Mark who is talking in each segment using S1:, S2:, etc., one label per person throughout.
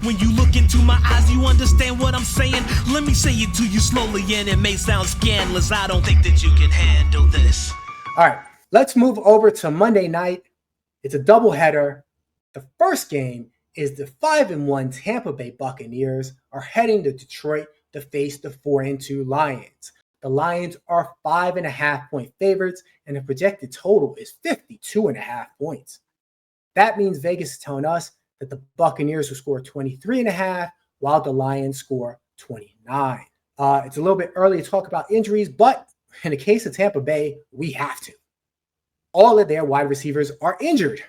S1: When you look into my eyes, you understand what I'm saying. Let me say it to you slowly, and it may sound scandalous. I don't think that you can handle this.
S2: All right, let's move over to Monday night. It's a doubleheader. The first game is the 5-1 Tampa Bay Buccaneers are heading to Detroit to face the 4-2 Lions. The Lions are 5.5-point favorites, and the projected total is 52.5 points. That means Vegas is telling us that the Buccaneers will score 23.5, while the Lions score 29. It's a little bit early to talk about injuries, but in the case of Tampa Bay, we have to. All of their wide receivers are injured.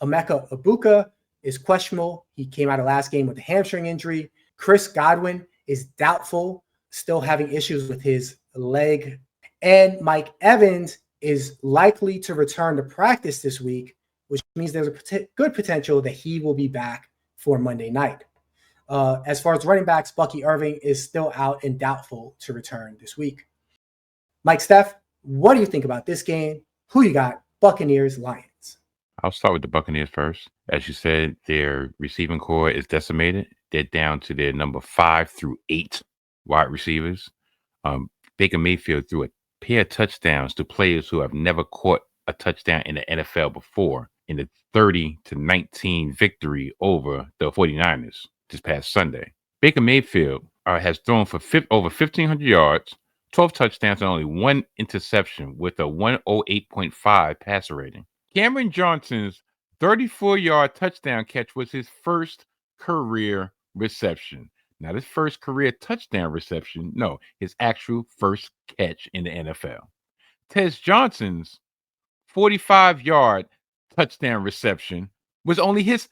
S2: Emeka Egbuka is questionable. He came out of last game with a hamstring injury. Chris Godwin is doubtful, still having issues with his leg. And Mike Evans is likely to return to practice this week, which means there's a good potential that he will be back for Monday night. As far as running backs, Bucky Irving is still out and doubtful to return this week. Mike, Steph, what do you think about this game? Who you got? Buccaneers, Lions.
S3: I'll start with the Buccaneers first. As you said, their receiving core is decimated. They're down to their number 5 through 8 wide receivers. Baker Mayfield threw a pair of touchdowns to players who have never caught a touchdown in the NFL before in the 30-19 victory over the 49ers this past Sunday. Baker Mayfield has thrown for over 1,500 yards, 12 touchdowns, and only 1 interception with a 108.5 passer rating. Cameron Johnson's 34-yard touchdown catch was his first career reception. Not his first career touchdown reception. No, his actual first catch in the NFL. Tez Johnson's 45-yard touchdown reception was only his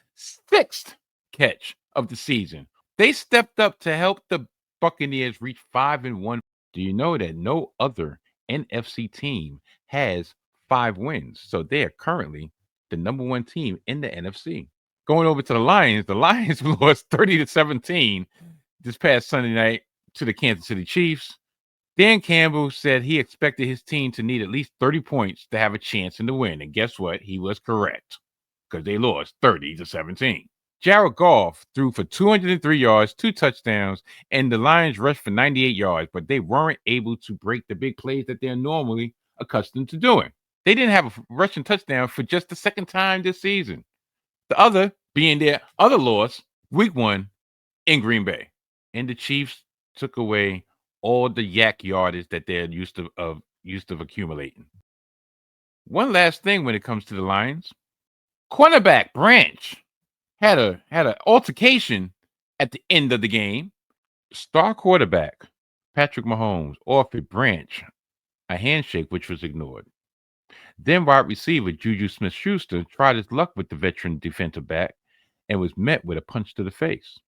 S3: 6th catch of the season. They stepped up to help the Buccaneers reach 5-1. Do you know that no other NFC team has 5 wins? So they are currently the number 1 team in the NFC. Going over to the Lions lost 30-17 this past Sunday night to the Kansas City Chiefs. Dan Campbell said he expected his team to need at least 30 points to have a chance in the win. And guess what? He was correct, because they lost 30-17. Jared Goff threw for 203 yards, 2 touchdowns, and the Lions rushed for 98 yards, but they weren't able to break the big plays that they're normally accustomed to doing. They didn't have a rushing touchdown for just the second time this season. The other being their other loss, week 1 in Green Bay. And the Chiefs took away all the yak yardage that they're used to accumulating. One last thing when it comes to the Lions. Cornerback Branch had an altercation at the end of the game. Star quarterback Patrick Mahomes offered Branch a handshake, which was ignored. Then wide receiver Juju Smith-Schuster tried his luck with the veteran defensive back and was met with a punch to the face.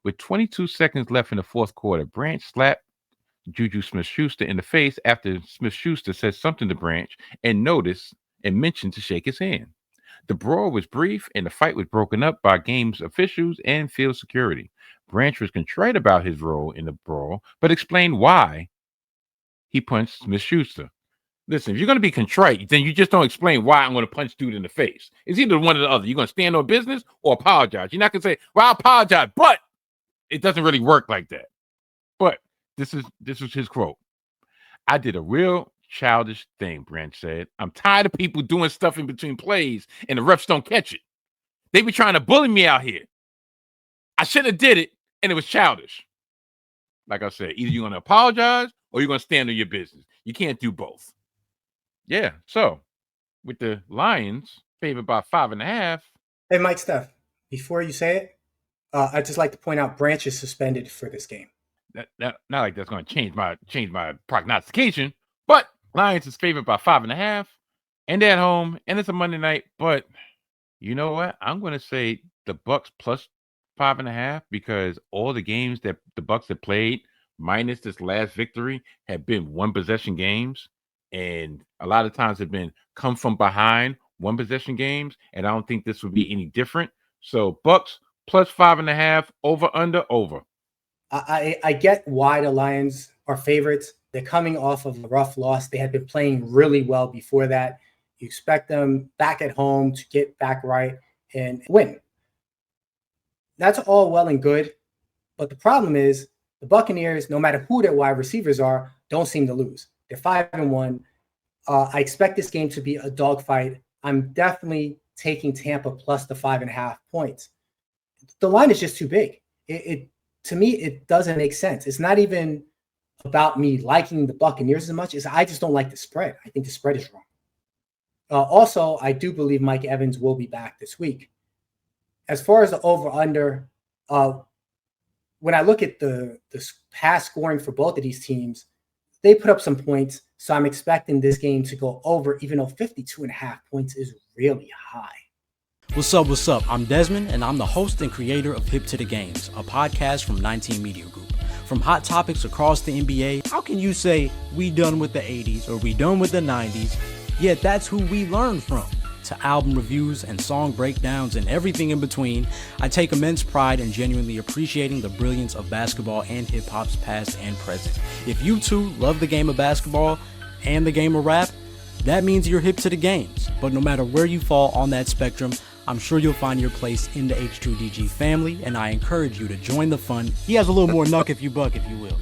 S3: With 22 seconds left in the fourth quarter, Branch slapped Juju Smith-Schuster in the face after Smith-Schuster said something to Branch and mentioned to shake his hand. The brawl was brief, and the fight was broken up by games officials and field security. Branch was contrite about his role in the brawl, but explained why he punched Smith-Schuster. Listen, if you're going to be contrite, then you just don't explain why I'm going to punch dude in the face. It's either one or the other. You're going to stand on business or apologize. You're not going to say, well, I apologize, but it doesn't really work like that. But this was his quote. I did a real childish thing, Branch said. I'm tired of people doing stuff in between plays and the refs don't catch it. They be trying to bully me out here. I should have did it, and it was childish. Like I said, either you're going to apologize or you're going to stand on your business. You can't do both. Yeah, so with the Lions favored by 5.5.
S2: Hey, Mike, Steph, before you say it, I'd just like to point out Branch is suspended for this game.
S3: Not like that's going to change my prognostication, but Lions is favored by 5.5, and they're at home, and it's a Monday night. But you know what? I'm going to say the Bucs plus 5.5 because all the games that the Bucs have played, minus this last victory, have been 1-possession games, and a lot of times have been come from behind 1-possession games, and I don't think this would be any different. So Bucs plus 5.5, over.
S2: I get why the Lions are favorites. They're coming off of a rough loss. They had been playing really well before that. You expect them back at home to get back right and win. That's all well and good. But the problem is the Buccaneers, no matter who their wide receivers are, don't seem to lose. They're 5-1. I expect this game to be a dogfight. I'm definitely taking Tampa plus the 5.5 points. The line is just too big. To me, it doesn't make sense. It's not even about me liking the Buccaneers as much as I just don't like the spread. I think the spread is wrong. Also, I do believe Mike Evans will be back this week. As far as the over-under, when I look at the pass scoring for both of these teams, they put up some points. So I'm expecting this game to go over, even though 52.5 points is really high.
S4: What's up? What's up? I'm Desmond, and I'm the host and creator of Hip to the Games, a podcast from 19 Media Group. From hot topics across the NBA, how can you say we done with the 80s or we done with the 90s, yet that's who we learn from? To album reviews and song breakdowns and everything in between, I take immense pride in genuinely appreciating the brilliance of basketball and hip-hop's past and present. If you too love the game of basketball and the game of rap, that means you're hip to the games. But no matter where you fall on that spectrum, I'm sure you'll find your place in the H2DG family, and I encourage you to join the fun. He has a little more knuck if you buck, if you will.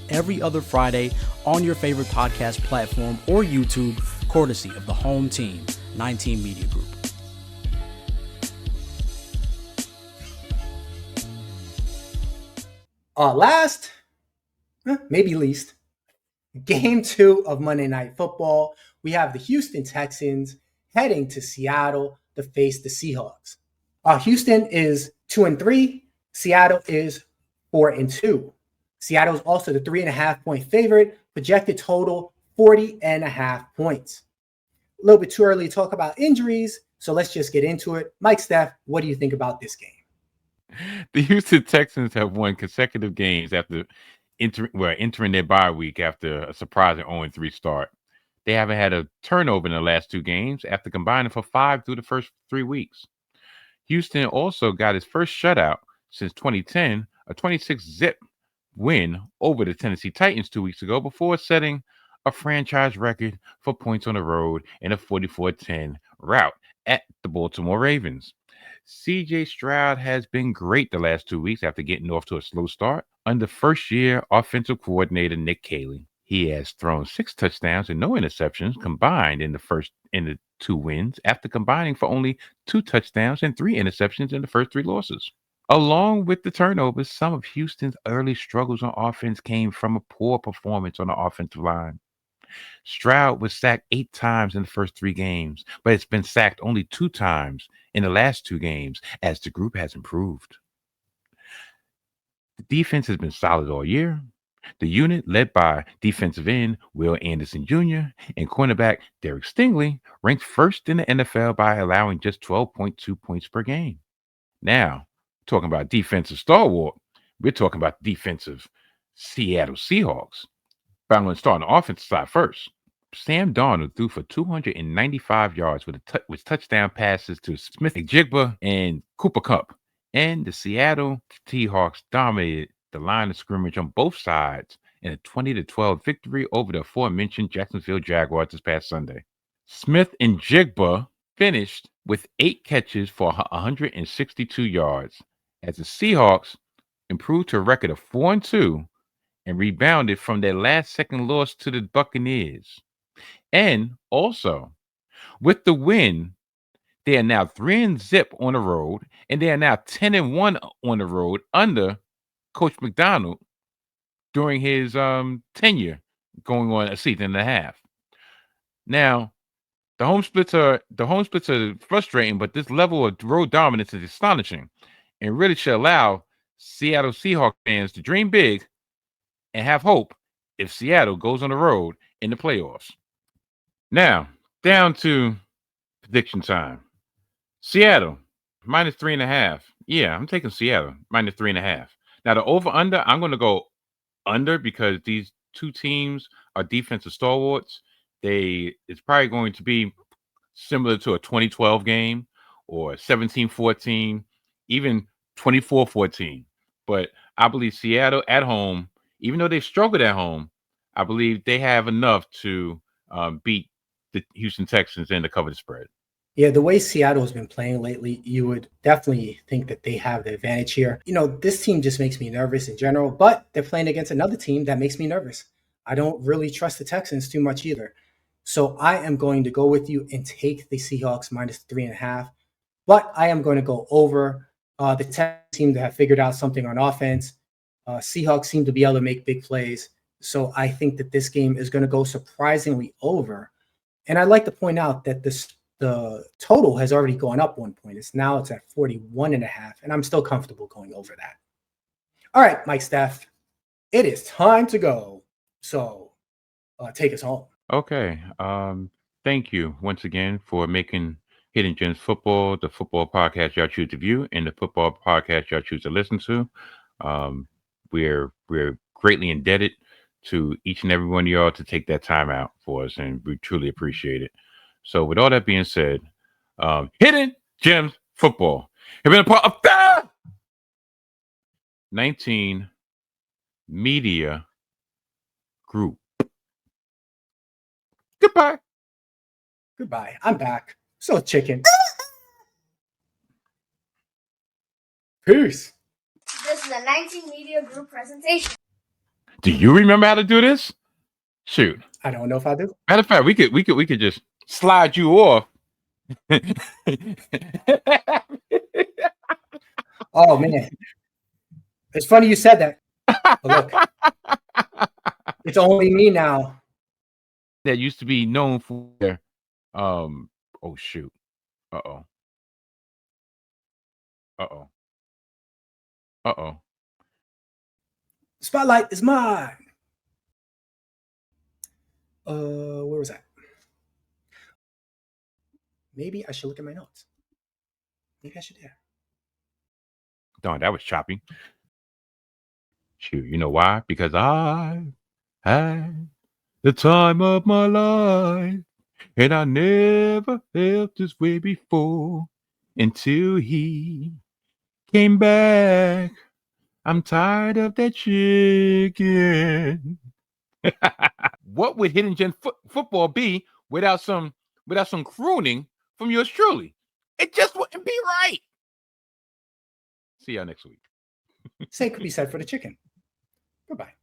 S4: Every other Friday on your favorite podcast platform or YouTube, courtesy of the home team, 19 Media Group.
S2: Last, maybe least, game 2 of Monday Night Football. We have the Houston Texans heading to Seattle to face the Seahawks. Houston is 2-3. Seattle is 4-2. Seattle is also the 3.5 point favorite. Projected total 40.5 points. A little bit too early to talk about injuries, so let's just get into it. Mike, Steph, what do you think about this game?
S3: The Houston Texans have won consecutive games after entering their bye week after a surprising 0-3 start. They haven't had a turnover in the last 2 games after combining for 5 through the first 3 weeks. Houston also got its first shutout since 2010, a 26-zip win over the Tennessee Titans 2 weeks ago before setting a franchise record for points on the road in a 44-10 rout at the Baltimore Ravens. C.J. Stroud has been great the last 2 weeks after getting off to a slow start under first-year offensive coordinator Nick Caley. He has thrown 6 touchdowns and no interceptions combined in the 2 wins after combining for only 2 touchdowns and 3 interceptions in the first 3 losses. Along with the turnovers, some of Houston's early struggles on offense came from a poor performance on the offensive line. Stroud was sacked 8 times in the first 3 games, but it's been sacked only 2 times in the last 2 games as the group has improved. The defense has been solid all year. The unit, led by defensive end Will Anderson Jr. and cornerback Derek Stingley, ranked first in the NFL by allowing just 12.2 points per game. Now, talking about defensive stalwart, we're talking about defensive Seattle Seahawks. But I'm going to start on the offensive side first. Sam Darnold threw for 295 yards with touchdown passes to Smith-Njigba and Cooper Kupp. And the Seattle Seahawks dominated the line of scrimmage on both sides in a 20-12 victory over the aforementioned Jacksonville Jaguars this past Sunday. Smith-Njigba finished with 8 catches for 162 yards as the Seahawks improved to a record of 4-2 and rebounded from their last-second loss to the Buccaneers. And also, with the win, they are now 3-0 on the road, and they are now 10-1 on the road under Coach McDonald during his tenure, going on a season and a half. Now, the home splits are frustrating, but this level of road dominance is astonishing, and really should allow Seattle Seahawks fans to dream big and have hope if Seattle goes on the road in the playoffs. Now, down to prediction time. Seattle, minus 3.5. Yeah, I'm taking Seattle, minus 3.5. Now, the over-under, I'm going to go under because these 2 teams are defensive stalwarts. It's probably going to be similar to a 2012 game or 17-14, even 24-14. But I believe Seattle at home, even though they've struggled at home, I believe they have enough to beat the Houston Texans and to cover the spread.
S2: Yeah, the way Seattle's been playing lately, you would definitely think that they have the advantage here. This team just makes me nervous in general, but they're playing against another team that makes me nervous. I don't really trust the Texans too much either. So I am going to go with you and take the Seahawks -3.5, but I am going to go over. The Texans seem to have figured out something on offense. Seahawks seem to be able to make big plays. So I think that this game is going to go surprisingly over. And I'd like to point out that the total has already gone up 1 point. It's at 41.5, and I'm still comfortable going over that. All right, Mike Steph, it is time to go. So take us home.
S3: Okay. Thank you once again for making Hidden Gems Football the football podcast y'all choose to view and the football podcast y'all choose to listen to. We're greatly indebted to each and every one of y'all to take that time out for us, and we truly appreciate it. So with all that being said, Hidden Gems Football have been a part of the 19 Media Group. Goodbye.
S2: Goodbye. I'm back. So chicken. Peace.
S5: This is a 19 Media Group presentation.
S3: Do you remember how to do this? Shoot.
S2: I don't know if I do.
S3: Matter of fact, we could just slide you off.
S2: Oh man. It's funny you said that. But look. It's only me now.
S3: That used to be known for oh shoot. Uh-oh.
S2: Spotlight is mine. Where was that? Maybe I should look at my notes. Maybe I should do that.
S3: Darn, that was choppy. Shoot, you know why? Because I had the time of my life, and I never felt this way before until he came back. I'm tired of that chicken. What would Hidden Gem Football be without some crooning from yours truly? It just wouldn't be right. See y'all next week.
S2: Same could be said for the chicken. Goodbye.